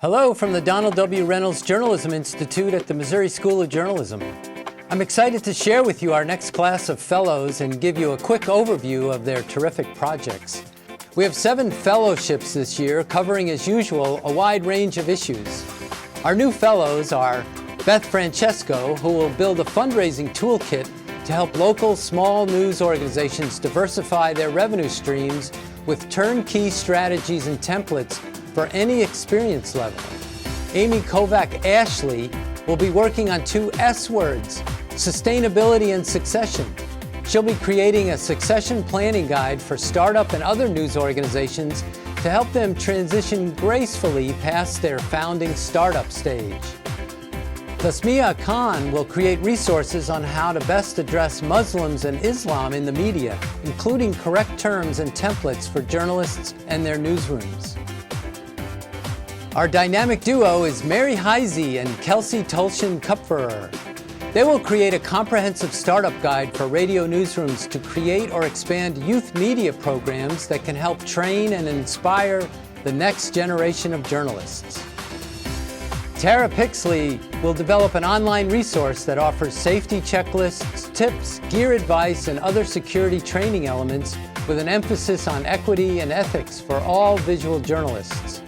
Hello from the Donald W. Reynolds Journalism Institute at the Missouri School of Journalism. I'm excited to share with you our next class of fellows and give you a quick overview of their terrific projects. We have 7 fellowships this year, covering, as usual, a wide range of issues. Our new fellows are Beth Francesco, who will build a fundraising toolkit to help local small news organizations diversify their revenue streams with turnkey strategies and templates for any experience level. Amy Kovac-Ashley will be working on 2 S words, sustainability and succession. She'll be creating a succession planning guide for startup and other news organizations to help them transition gracefully past their founding startup stage. Tasmia Khan will create resources on how to best address Muslims and Islam in the media, including correct terms and templates for journalists and their newsrooms. Our dynamic duo is Mary Heisey and Kelsey Tolshin-Kupferer. They will create a comprehensive startup guide for radio newsrooms to create or expand youth media programs that can help train and inspire the next generation of journalists. Tara Pixley will develop an online resource that offers safety checklists, tips, gear advice, and other security training elements with an emphasis on equity and ethics for all visual journalists.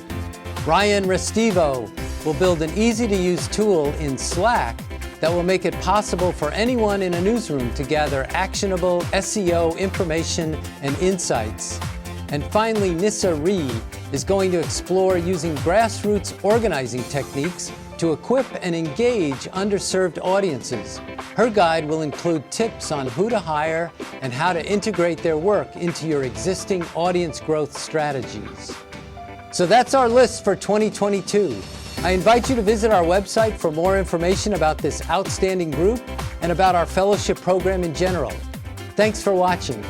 Ryan Restivo will build an easy-to-use tool in Slack that will make it possible for anyone in a newsroom to gather actionable SEO information and insights. And finally, Nissa Ree is going to explore using grassroots organizing techniques to equip and engage underserved audiences. Her guide will include tips on who to hire and how to integrate their work into your existing audience growth strategies. So that's our list for 2022. I invite you to visit our website for more information about this outstanding group and about our fellowship program in general. Thanks for watching.